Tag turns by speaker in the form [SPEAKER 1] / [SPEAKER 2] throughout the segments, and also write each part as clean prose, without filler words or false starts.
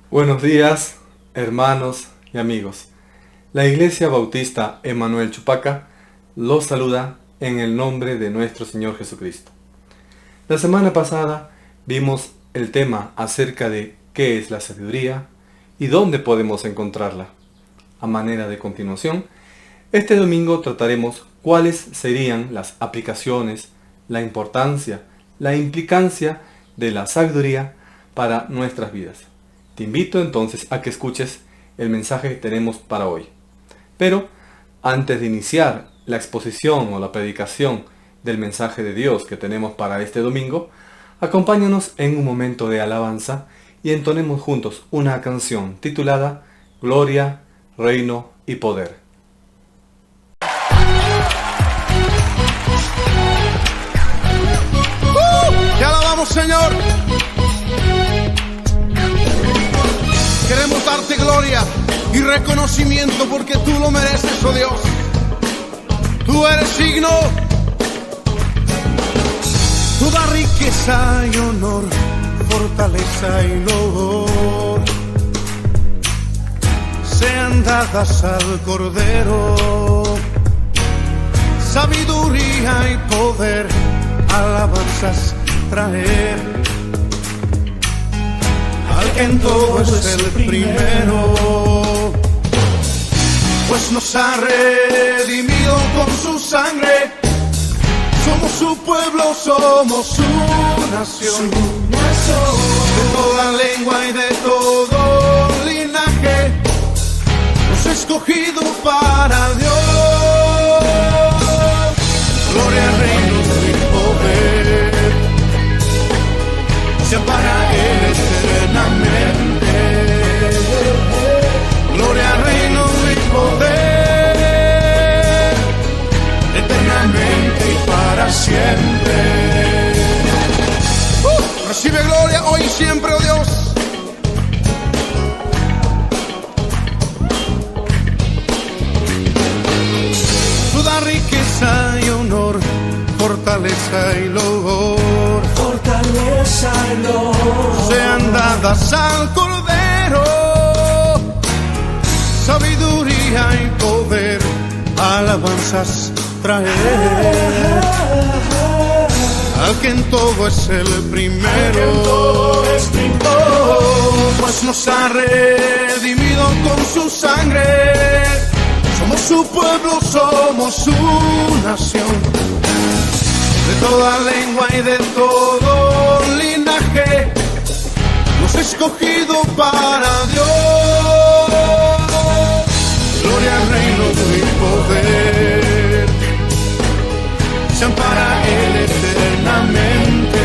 [SPEAKER 1] Buenos días, hermanos y amigos. La Iglesia Bautista Emanuel Chupaca los saluda en el nombre de nuestro Señor Jesucristo. La semana pasada vimos el tema acerca de qué es la sabiduría y dónde podemos encontrarla. A manera de continuación, este domingo trataremos cuáles serían las aplicaciones, la importancia, la implicancia de la sabiduría para nuestras vidas. Te invito entonces a que escuches el mensaje que tenemos para hoy. Pero antes de iniciar la exposición o la predicación del mensaje de Dios que tenemos para este domingo, acompáñanos en un momento de alabanza y entonemos juntos una canción titulada Gloria, Reino y Poder.
[SPEAKER 2] ¡Te alabamos, Señor! Queremos darte gloria y reconocimiento porque tú lo mereces, oh Dios. Tú eres digno. Toda riqueza y honor, fortaleza y loor sean dadas al Cordero. Sabiduría y poder, alabanzas traer al que en todo es el primero, pues nos ha redimido con su sangre. Somos su pueblo, somos su nación, de toda lengua y de todo linaje, nos ha escogido para Dios. Gloria, reino y poder sean para Él eternamente. Gloria, reino y poder, eternamente y para siempre. Recibe gloria hoy y siempre, oh Dios. Toda riqueza y honor, fortaleza y loor, sean dadas al Cordero. Sabiduría y poder, alabanzas traer al que en todo es el primero. Pues nos ha redimido con su sangre. Somos su pueblo, somos su nación, de toda lengua y de todo linaje, nos ha escogido para Dios. Gloria, reino y poder sean para Él eternamente.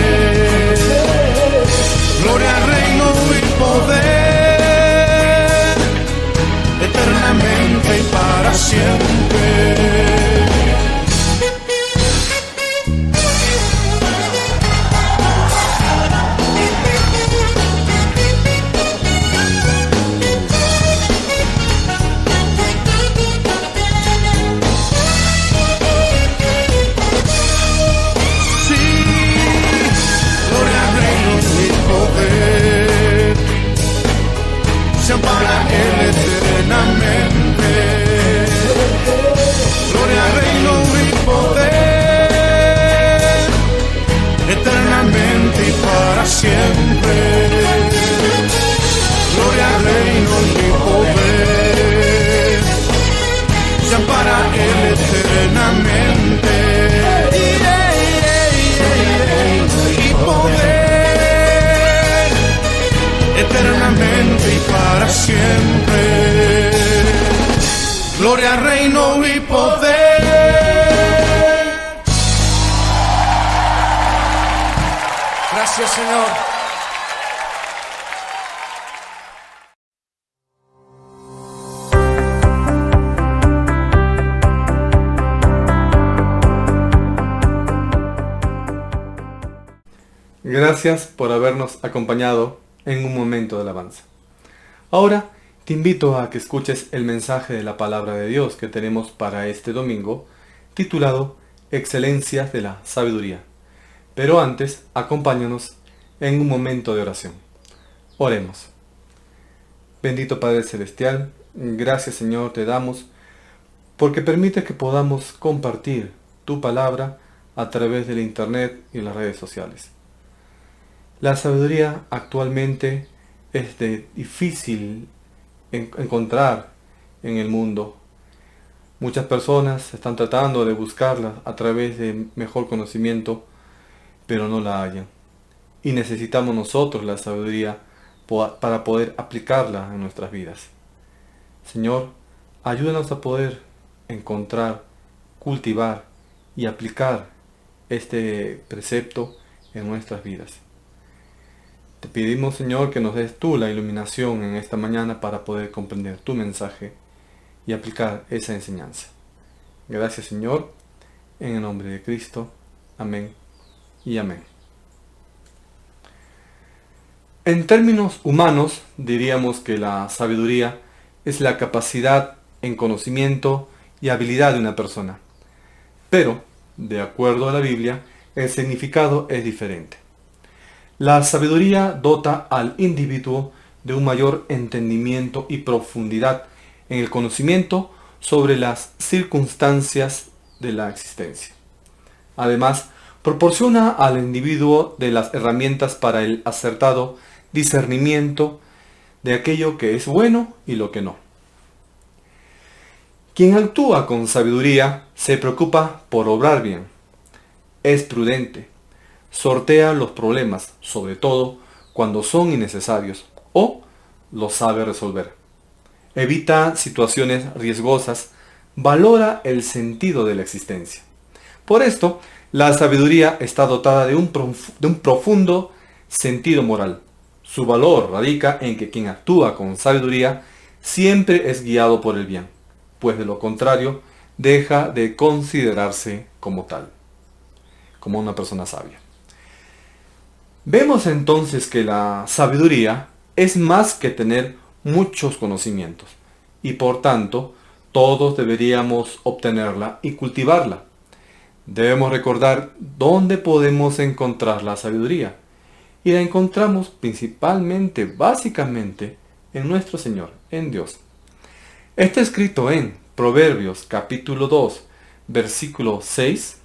[SPEAKER 2] Gloria, reino y poder, eternamente y para siempre. Para Él eternamente. Gloria, reino y poder, eternamente y para siempre. Gloria, reino y poder sean para Él eternamente. Y poder, eternamente y para siempre. Gloria, reino y poder. Gracias, Señor.
[SPEAKER 1] Gracias por habernos acompañado en un momento de alabanza. Ahora te invito a que escuches el mensaje de la palabra de Dios que tenemos para este domingo, titulado Excelencias de la Sabiduría. Pero antes, acompáñanos en un momento de oración. Oremos. Bendito Padre Celestial, gracias Señor te damos porque permite que podamos compartir tu palabra a través del internet y las redes sociales. La sabiduría actualmente es difícil encontrar en el mundo. Muchas personas están tratando de buscarla a través de mejor conocimiento, pero no la hallan. Y necesitamos nosotros la sabiduría para poder aplicarla en nuestras vidas. Señor, ayúdanos a poder encontrar, cultivar y aplicar este precepto en nuestras vidas. Te pedimos, Señor, que nos des tú la iluminación en esta mañana para poder comprender tu mensaje y aplicar esa enseñanza. Gracias, Señor, en el nombre de Cristo. Amén y amén. En términos humanos, diríamos que la sabiduría es la capacidad en conocimiento y habilidad de una persona. Pero, de acuerdo a la Biblia, el significado es diferente. La sabiduría dota al individuo de un mayor entendimiento y profundidad en el conocimiento sobre las circunstancias de la existencia. Además, proporciona al individuo de las herramientas para el acertado discernimiento de aquello que es bueno y lo que no. Quien actúa con sabiduría se preocupa por obrar bien, es prudente, sortea los problemas, sobre todo cuando son innecesarios, o los sabe resolver. Evita situaciones riesgosas, valora el sentido de la existencia. Por esto, la sabiduría está dotada de un profundo sentido moral. Su valor radica en que quien actúa con sabiduría siempre es guiado por el bien, pues de lo contrario deja de considerarse como tal, como una persona sabia. Vemos entonces que la sabiduría es más que tener muchos conocimientos y por tanto todos deberíamos obtenerla y cultivarla. Debemos recordar dónde podemos encontrar la sabiduría y la encontramos principalmente, básicamente, en nuestro Señor, en Dios. Está escrito en Proverbios capítulo 2, versículo 6,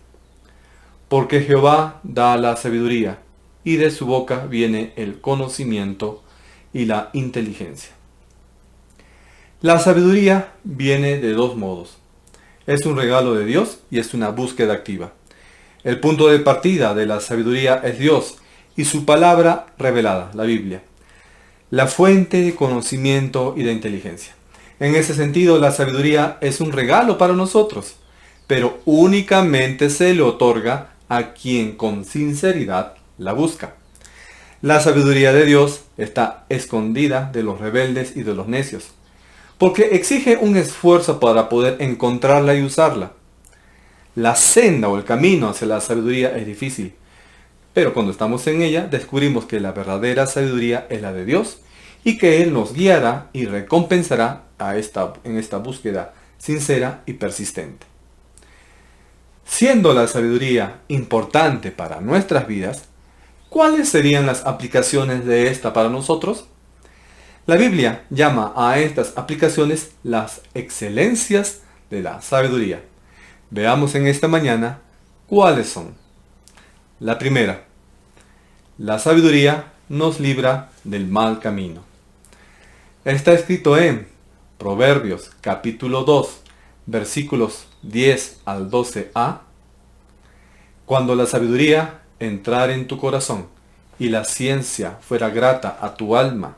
[SPEAKER 1] porque Jehová da la sabiduría, y de su boca viene el conocimiento y la inteligencia. La sabiduría viene de dos modos. Es un regalo de Dios y es una búsqueda activa. El punto de partida de la sabiduría es Dios y su palabra revelada, la Biblia, la fuente de conocimiento y de inteligencia. En ese sentido, la sabiduría es un regalo para nosotros, pero únicamente se le otorga a quien con sinceridad la busca. La sabiduría de Dios está escondida de los rebeldes y de los necios, porque exige un esfuerzo para poder encontrarla y usarla. La senda o el camino hacia la sabiduría es difícil, pero cuando estamos en ella descubrimos que la verdadera sabiduría es la de Dios y que Él nos guiará y recompensará en esta búsqueda sincera y persistente. Siendo la sabiduría importante para nuestras vidas, ¿cuáles serían las aplicaciones de esta para nosotros? La Biblia llama a estas aplicaciones las excelencias de la sabiduría. Veamos en esta mañana cuáles son. La primera, la sabiduría nos libra del mal camino. Está escrito en Proverbios capítulo 2, versículos 10 al 12a. Cuando la sabiduría entrara en tu corazón y la ciencia fuera grata a tu alma,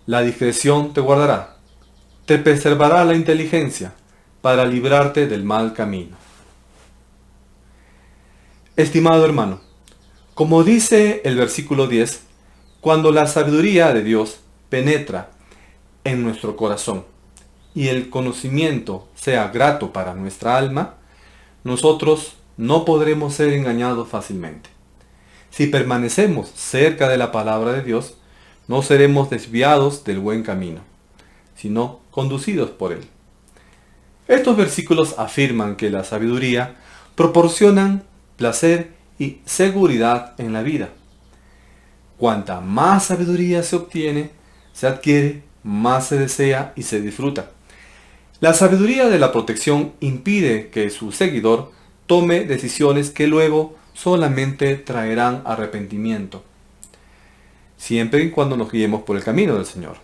[SPEAKER 1] la discreción te guardará, te preservará la inteligencia para librarte del mal camino. Estimado hermano, como dice el versículo 10, cuando la sabiduría de Dios penetra en nuestro corazón y el conocimiento sea grato para nuestra alma, nosotros no podremos ser engañados fácilmente. Si permanecemos cerca de la palabra de Dios, no seremos desviados del buen camino, sino conducidos por él. Estos versículos afirman que la sabiduría proporcionan placer y seguridad en la vida. Cuanta más sabiduría se obtiene, se adquiere, más se desea y se disfruta. La sabiduría de la protección impide que su seguidor tome decisiones que luego solamente traerán arrepentimiento, siempre y cuando nos guiemos por el camino del Señor.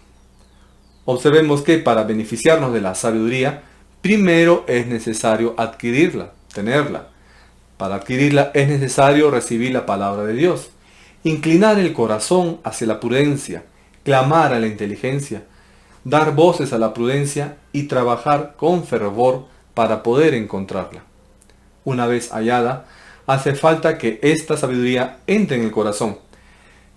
[SPEAKER 1] Observemos que para beneficiarnos de la sabiduría, primero es necesario adquirirla, tenerla. Para adquirirla es necesario recibir la palabra de Dios, inclinar el corazón hacia la prudencia, clamar a la inteligencia, dar voces a la prudencia y trabajar con fervor para poder encontrarla. Una vez hallada, hace falta que esta sabiduría entre en el corazón.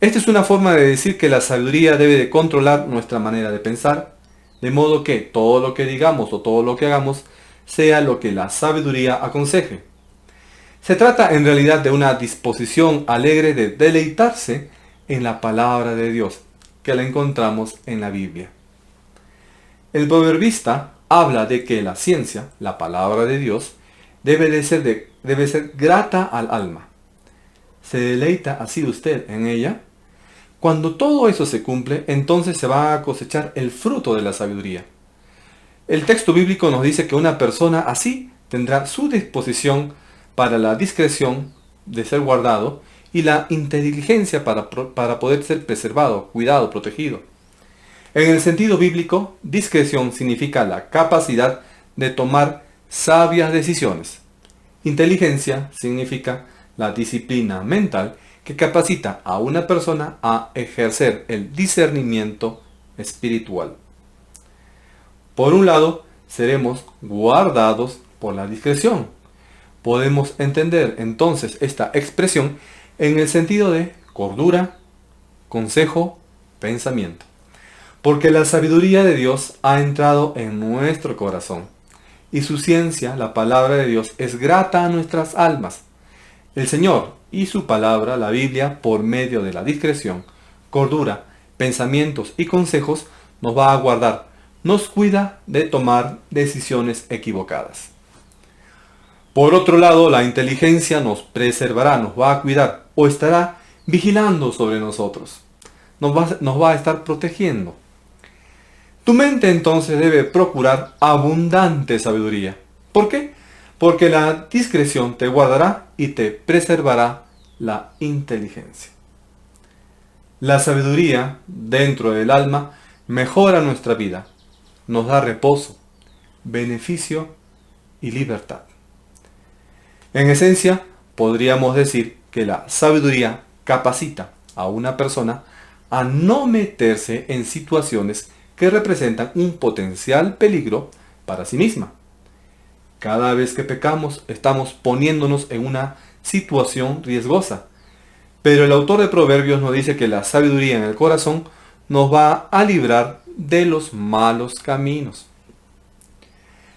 [SPEAKER 1] Esta es una forma de decir que la sabiduría debe de controlar nuestra manera de pensar, de modo que todo lo que digamos o todo lo que hagamos sea lo que la sabiduría aconseje. Se trata en realidad de una disposición alegre de deleitarse en la palabra de Dios, que la encontramos en la Biblia. El proverbista habla de que la ciencia, la palabra de Dios, debe ser grata al alma. ¿Se deleita así usted en ella? Cuando todo eso se cumple, entonces se va a cosechar el fruto de la sabiduría. El texto bíblico nos dice que una persona así tendrá su disposición para la discreción de ser guardado y la inteligencia para poder ser preservado, cuidado, protegido. En el sentido bíblico, discreción significa la capacidad de tomar sabias decisiones. Inteligencia significa la disciplina mental que capacita a una persona a ejercer el discernimiento espiritual. Por un lado, seremos guardados por la discreción. Podemos entender entonces esta expresión en el sentido de cordura, consejo, pensamiento. Porque la sabiduría de Dios ha entrado en nuestro corazón, y su ciencia, la palabra de Dios, es grata a nuestras almas. El Señor y su palabra, la Biblia, por medio de la discreción, cordura, pensamientos y consejos, nos va a guardar, nos cuida de tomar decisiones equivocadas. Por otro lado, la inteligencia nos preservará, nos va a cuidar o estará vigilando sobre nosotros. Nos va a estar protegiendo. Tu mente entonces debe procurar abundante sabiduría. ¿Por qué? Porque la discreción te guardará y te preservará la inteligencia. La sabiduría dentro del alma mejora nuestra vida, nos da reposo, beneficio y libertad. En esencia, podríamos decir que la sabiduría capacita a una persona a no meterse en situaciones que representan un potencial peligro para sí misma. Cada vez que pecamos, estamos poniéndonos en una situación riesgosa. Pero el autor de Proverbios nos dice que la sabiduría en el corazón nos va a librar de los malos caminos.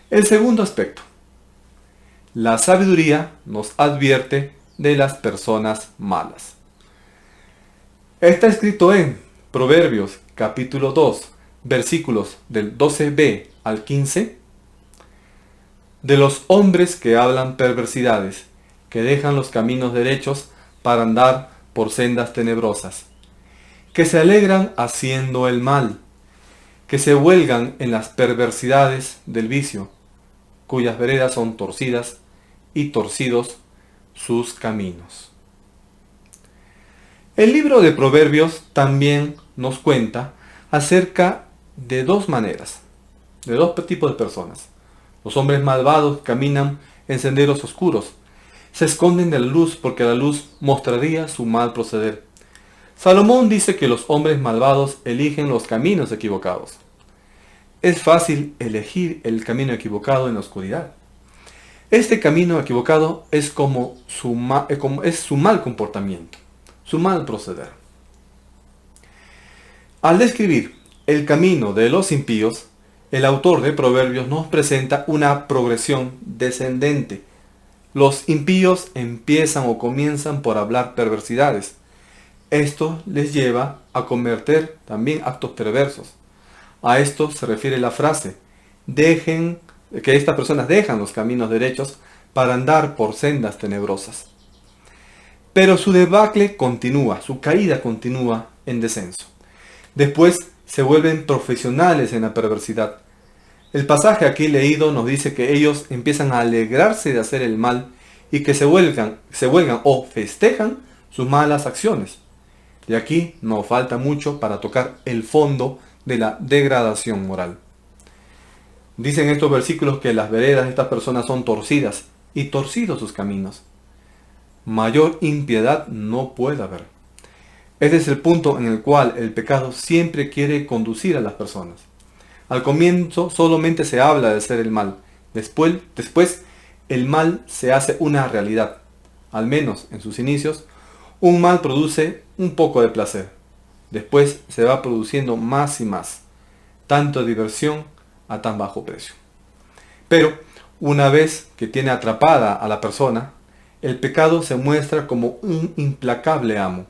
[SPEAKER 1] El segundo aspecto. La sabiduría nos advierte de las personas malas. Está escrito en Proverbios capítulo 2, versículos del 12b al 15. De los hombres que hablan perversidades, que dejan los caminos derechos para andar por sendas tenebrosas, que se alegran haciendo el mal, que se huelgan en las perversidades del vicio, cuyas veredas son torcidas y torcidos sus caminos. El libro de Proverbios también nos cuenta acerca de dos maneras, de dos tipos de personas. Los hombres malvados caminan en senderos oscuros, se esconden de la luz porque la luz mostraría su mal proceder. Salomón dice que los hombres malvados eligen los caminos equivocados. Es fácil elegir el camino equivocado en la oscuridad. Este camino equivocado es como su mal comportamiento, su mal proceder. Al describir el camino de los impíos, el autor de Proverbios nos presenta una progresión descendente Los impíos empiezan o comienzan por hablar perversidades. Esto les lleva a cometer también actos perversos. A esto se refiere la frase, que estas personas dejan los caminos derechos para andar por sendas tenebrosas. Pero su debacle continúa, su caída continúa en descenso. Después se vuelven profesionales en la perversidad. El pasaje aquí leído nos dice que ellos empiezan a alegrarse de hacer el mal y que se vuelgan o festejan sus malas acciones. De aquí no falta mucho para tocar el fondo de la degradación moral. Dicen estos versículos que las veredas de estas personas son torcidas y torcidos sus caminos. Mayor impiedad no puede haber. Este es el punto en el cual el pecado siempre quiere conducir a las personas. Al comienzo solamente se habla de hacer el mal. Después el mal se hace una realidad. Al menos en sus inicios, un mal produce un poco de placer. Después se va produciendo más y más. Tanto diversión a tan bajo precio. Pero una vez que tiene atrapada a la persona, el pecado se muestra como un implacable amo.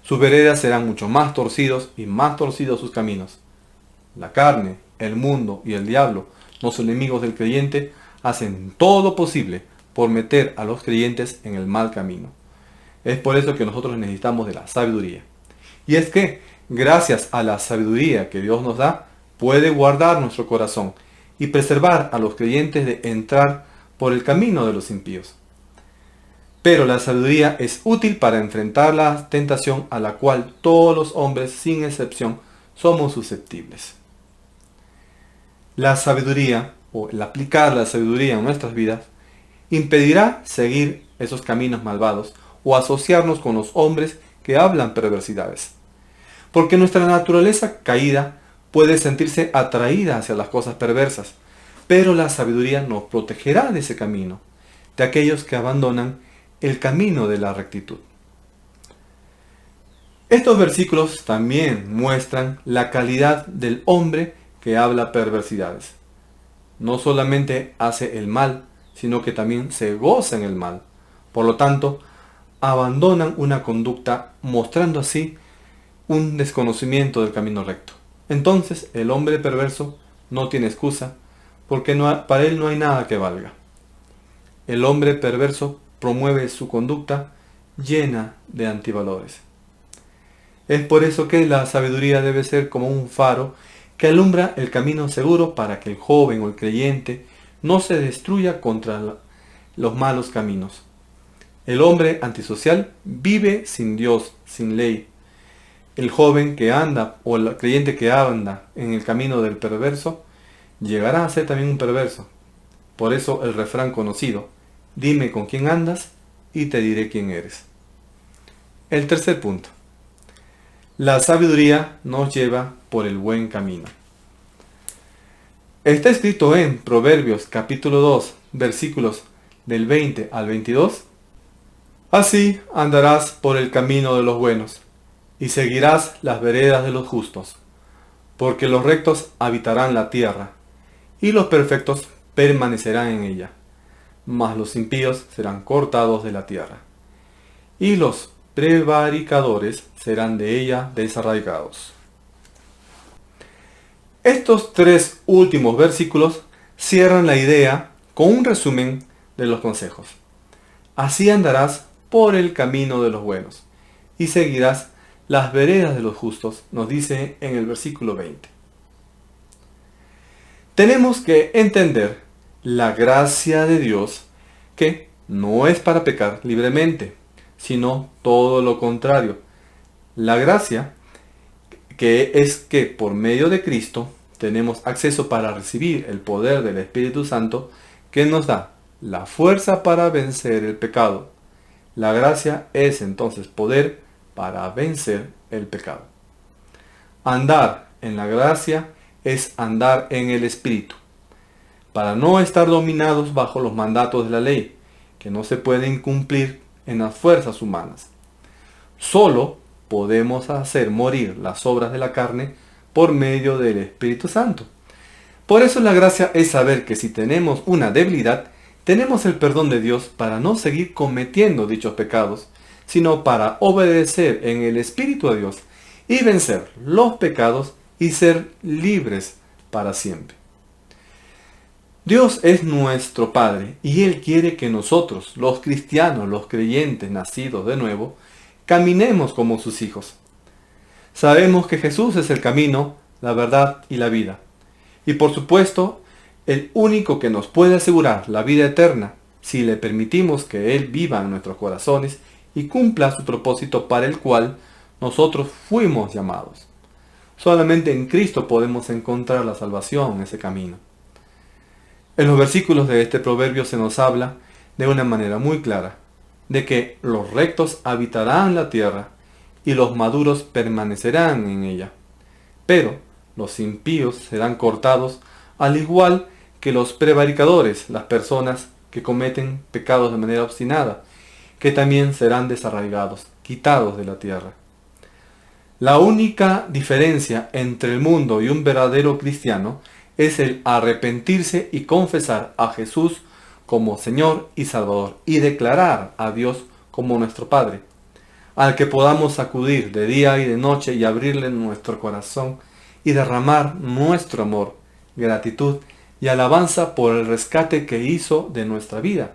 [SPEAKER 1] Sus veredas serán mucho más torcidos y más torcidos sus caminos. La carne, el mundo y el diablo, los enemigos del creyente, hacen todo lo posible por meter a los creyentes en el mal camino. Es por eso que nosotros necesitamos de la sabiduría. Y es que, gracias a la sabiduría que Dios nos da, puede guardar nuestro corazón y preservar a los creyentes de entrar por el camino de los impíos. Pero la sabiduría es útil para enfrentar la tentación a la cual todos los hombres, sin excepción, somos susceptibles. La sabiduría, o el aplicar la sabiduría en nuestras vidas, impedirá seguir esos caminos malvados o asociarnos con los hombres que hablan perversidades. Porque nuestra naturaleza caída puede sentirse atraída hacia las cosas perversas, pero la sabiduría nos protegerá de ese camino, de aquellos que abandonan el camino de la rectitud. Estos versículos también muestran la calidad del hombre que habla perversidades. No solamente hace el mal, sino que también se goza en el mal. Por lo tanto, abandonan una conducta mostrando así un desconocimiento del camino recto. Entonces el hombre perverso no tiene excusa, porque para él no hay nada que valga. El hombre perverso promueve su conducta llena de antivalores. Es por eso que la sabiduría debe ser como un faro que alumbra el camino seguro para que el joven o el creyente no se destruya contra los malos caminos. El hombre antisocial vive sin Dios, sin ley. El joven que anda, o el creyente que anda en el camino del perverso, llegará a ser también un perverso. Por eso el refrán conocido, dime con quién andas y te diré quién eres. El tercer punto. La sabiduría nos lleva por el buen camino. Está escrito en Proverbios capítulo 2, versículos del 20 al 22. Así andarás por el camino de los buenos, y seguirás las veredas de los justos, porque los rectos habitarán la tierra, y los perfectos permanecerán en ella, mas los impíos serán cortados de la tierra, y los prevaricadores serán de ella desarraigados. Estos tres últimos versículos cierran la idea con un resumen de los consejos. Así andarás por el camino de los buenos, y seguirás las veredas de los justos, nos dice en el versículo 20. Tenemos que entender la gracia de Dios, que no es para pecar libremente, sino todo lo contrario. La gracia que es que por medio de Cristo tenemos acceso para recibir el poder del Espíritu Santo, que nos da la fuerza para vencer el pecado. La gracia es entonces poder para vencer el pecado. Andar en la gracia es andar en el Espíritu, para no estar dominados bajo los mandatos de la ley, que no se pueden cumplir en las fuerzas humanas. Solo podemos hacer morir las obras de la carne por medio del Espíritu Santo. Por eso la gracia es saber que si tenemos una debilidad, tenemos el perdón de Dios para no seguir cometiendo dichos pecados, sino para obedecer en el Espíritu de Dios y vencer los pecados y ser libres para siempre. Dios es nuestro Padre y Él quiere que nosotros, los cristianos, los creyentes nacidos de nuevo, caminemos como sus hijos. Sabemos que Jesús es el camino, la verdad y la vida. Y por supuesto, el único que nos puede asegurar la vida eterna, si le permitimos que Él viva en nuestros corazones y cumpla su propósito para el cual nosotros fuimos llamados. Solamente en Cristo podemos encontrar la salvación en ese camino. En los versículos de este proverbio se nos habla de una manera muy clara, de que los rectos habitarán la tierra y los maduros permanecerán en ella. Pero los impíos serán cortados, al igual que los prevaricadores, las personas que cometen pecados de manera obstinada, que también serán desarraigados, quitados de la tierra. La única diferencia entre el mundo y un verdadero cristiano es el arrepentirse y confesar a Jesús como Señor y Salvador y declarar a Dios como nuestro Padre, al que podamos acudir de día y de noche y abrirle nuestro corazón y derramar nuestro amor, gratitud y alabanza por el rescate que hizo de nuestra vida,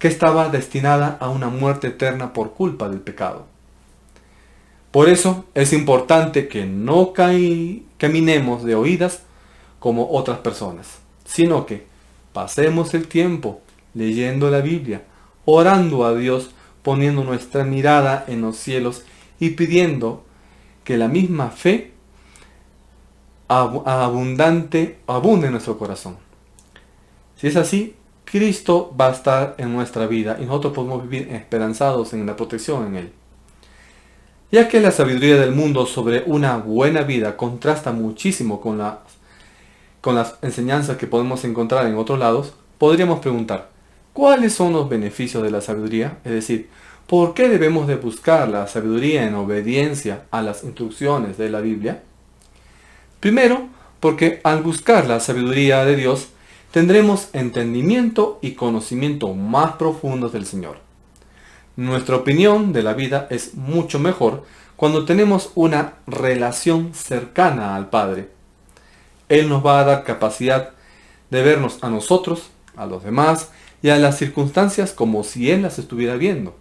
[SPEAKER 1] que estaba destinada a una muerte eterna por culpa del pecado. Por eso es importante que no caminemos de oídas como otras personas, sino que pasemos el tiempo leyendo la Biblia, orando a Dios, poniendo nuestra mirada en los cielos y pidiendo que la misma fe abunde en nuestro corazón. Si es así, Cristo va a estar en nuestra vida y nosotros podemos vivir esperanzados en la protección en Él. Ya que la sabiduría del mundo sobre una buena vida contrasta muchísimo con las enseñanzas que podemos encontrar en otros lados, podríamos preguntar, ¿cuáles son los beneficios de la sabiduría? Es decir, ¿por qué debemos de buscar la sabiduría en obediencia a las instrucciones de la Biblia? Primero, porque al buscar la sabiduría de Dios, tendremos entendimiento y conocimiento más profundos del Señor. Nuestra opinión de la vida es mucho mejor cuando tenemos una relación cercana al Padre. Él nos va a dar capacidad de vernos a nosotros, a los demás y a las circunstancias como si Él las estuviera viendo.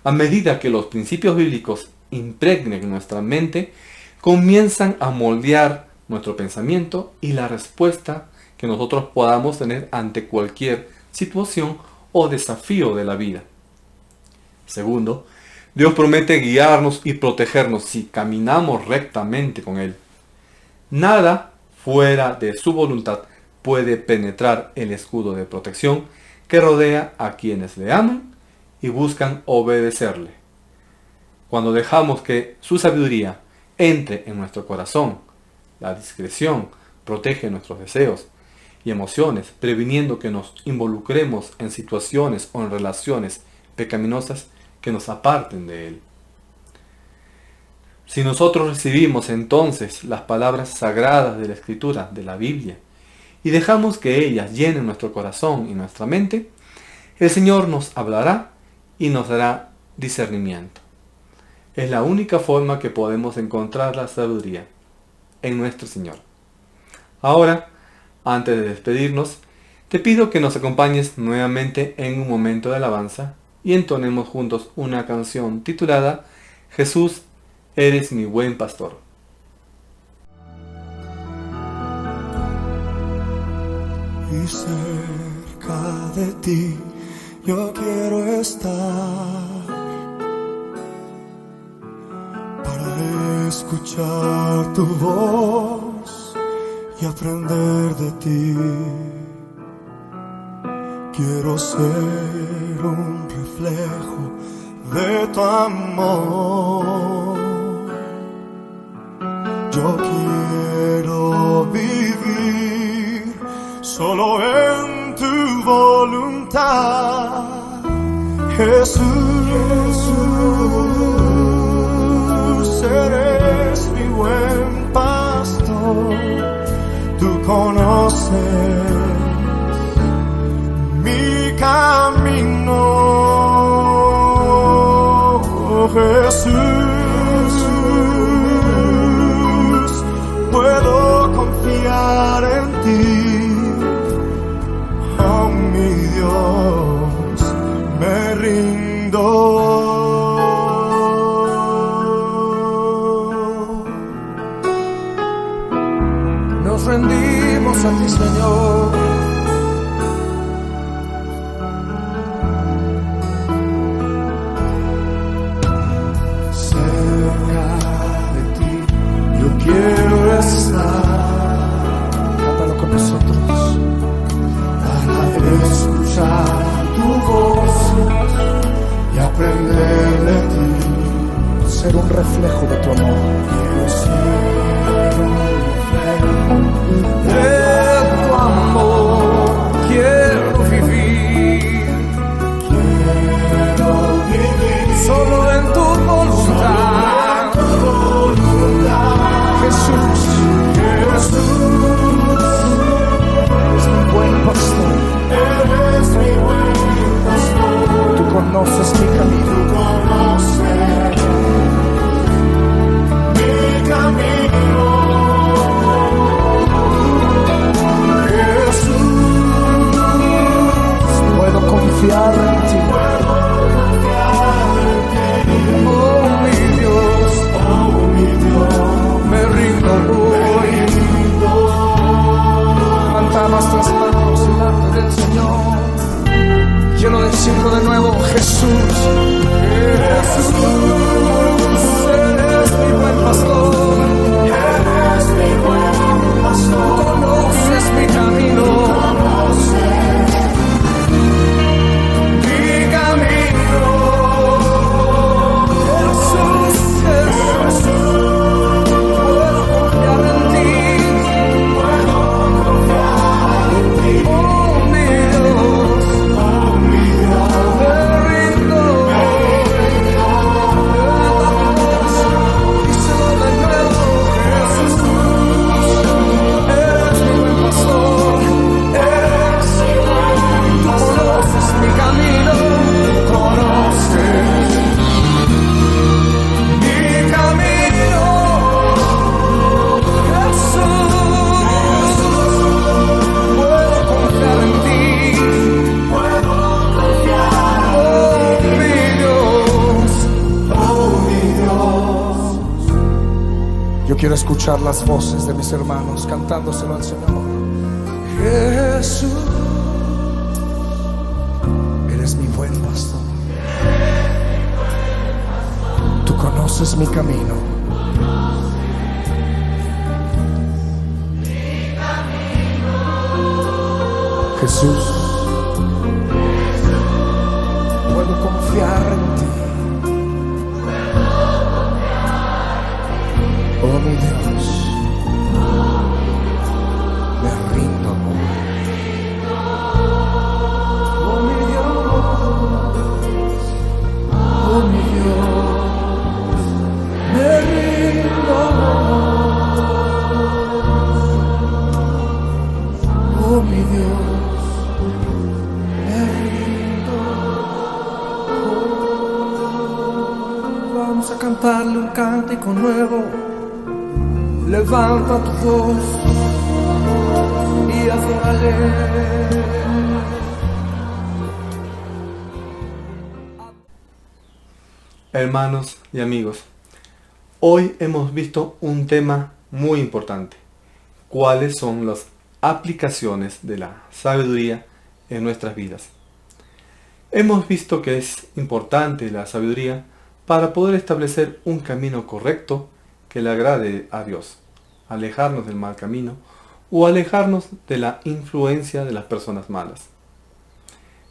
[SPEAKER 1] A medida que los principios bíblicos impregnen nuestra mente, comienzan a moldear nuestro pensamiento y la respuesta que nosotros podamos tener ante cualquier situación o desafío de la vida. Segundo, Dios promete guiarnos y protegernos si caminamos rectamente con Él. Nada fuera de su voluntad puede penetrar el escudo de protección que rodea a quienes le aman y buscan obedecerle. Cuando dejamos que su sabiduría entre en nuestro corazón, la discreción protege nuestros deseos y emociones, previniendo que nos involucremos en situaciones o en relaciones pecaminosas que nos aparten de Él. Si nosotros recibimos entonces las palabras sagradas de la Escritura, de la Biblia, y dejamos que ellas llenen nuestro corazón y nuestra mente, el Señor nos hablará y nos dará discernimiento. Es la única forma que podemos encontrar la sabiduría en nuestro Señor. Ahora, antes de despedirnos, te pido que nos acompañes nuevamente en un momento de alabanza y entonemos juntos una canción titulada Jesús, eres mi buen pastor.
[SPEAKER 2] Y cerca de ti yo quiero estar para escuchar tu voz y aprender de ti. Quiero ser un reflejo de tu amor. Yo quiero vivir solo en tu voluntad, Jesús, eres mi buen pastor, tú conoces mi camino, oh Jesús, puedo confiar en ti, oh mi Dios, me rindo. Nos rendimos a ti, Señor. Cerca de ti yo quiero estar. Cántalo con nosotros. Para escuchar tu voz y aprender de ti. Ser un reflejo de tu amor. Quiero ser un reflejo de tu amor. Quiero vivir. Quiero vivir solo en tu voluntad. Jesús, Jesús, eres mi buen pastor. Eres mi buen pastor. Tú conoces mi camino. Tú conoces mi camino. Jesús, puedo confiar en ti. Oh mi Dios, me rindo hoy. Levanta nuestras manos delante del Señor. Quiero decirlo de nuevo, Jesús, Jesús, eres mi buen pastor. Eres mi buen pastor. Conoces mi camino. Conoces mi camino. Jesús, Jesús, puedo confiar en ti. Puedo confiar en ti. Oh mi Dios, me rindo. Díselo de nuevo, Jesús, eres mi buen pastor. Eres mi buen pastor. Tú conoces mi camino. Conoces mi camino. Jesús, puedo confiar en ti. Puedo confiar. Oh mi Dios, oh mi Dios. Yo quiero escuchar las voces de mis hermanos cantándoselo al Señor. Jesús, eres mi buen pastor. Tú conoces mi camino. Jesús, puedo confiar en ti. Oh mi Dios, me rindo. Oh mi Dios, oh mi Dios, me rindo. Oh mi Dios, me rindo. Oh, vamos a cantarle un cántico nuevo. Levanta tu voz y adórale.
[SPEAKER 1] Hermanos y amigos, hoy hemos visto un tema muy importante. ¿Cuáles son las aplicaciones de la sabiduría en nuestras vidas? Hemos visto que es importante la sabiduría para poder establecer un camino correcto que le agrade a Dios, alejarnos del mal camino o alejarnos de la influencia de las personas malas.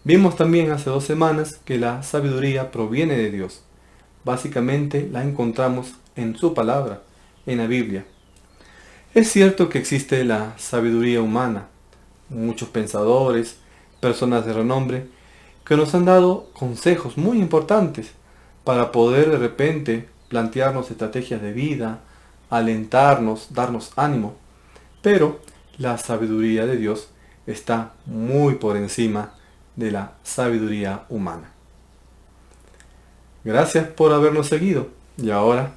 [SPEAKER 1] Vimos también hace 2 semanas que la sabiduría proviene de Dios. Básicamente la encontramos en su palabra, en la Biblia. Es cierto que existe la sabiduría humana, muchos pensadores, personas de renombre, que nos han dado consejos muy importantes para poder de repente plantearnos estrategias de vida, alentarnos, darnos ánimo. Pero la sabiduría de Dios está muy por encima de la sabiduría humana. Gracias por habernos seguido y ahora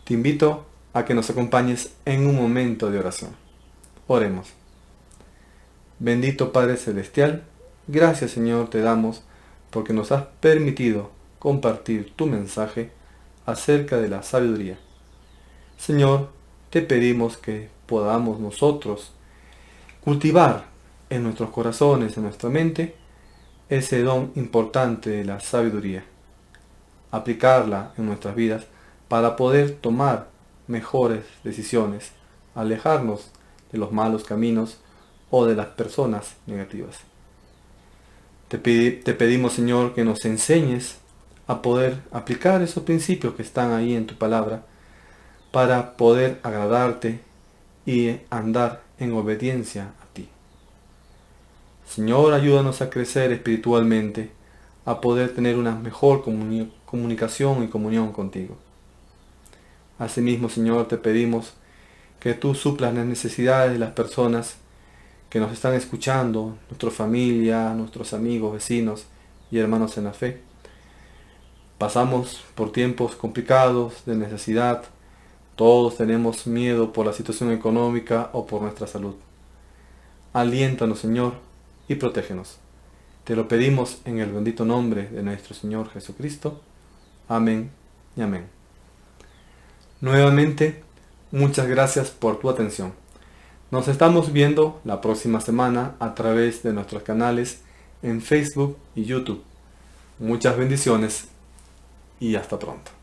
[SPEAKER 1] te invito a que nos acompañes en un momento de oración. Oremos. Bendito Padre Celestial, gracias Señor te damos porque nos has permitido compartir tu mensaje acerca de la sabiduría. Señor, te pedimos que podamos nosotros cultivar en nuestros corazones, en nuestra mente, ese don importante de la sabiduría. Aplicarla en nuestras vidas para poder tomar mejores decisiones, alejarnos de los malos caminos o de las personas negativas. Te pedimos, Señor, que nos enseñes a poder aplicar esos principios que están ahí en tu palabra para poder agradarte y andar en obediencia a ti. Señor, ayúdanos a crecer espiritualmente, a poder tener una mejor comunicación y comunión contigo. Asimismo, Señor, te pedimos que tú suplas las necesidades de las personas que nos están escuchando, nuestra familia, nuestros amigos, vecinos y hermanos en la fe. Pasamos por tiempos complicados de necesidad. Todos tenemos miedo por la situación económica o por nuestra salud. Aliéntanos, Señor, y protégenos. Te lo pedimos en el bendito nombre de nuestro Señor Jesucristo. Amén y amén. Nuevamente, muchas gracias por tu atención. Nos estamos viendo la próxima semana a través de nuestros canales en Facebook y YouTube. Muchas bendiciones y hasta pronto.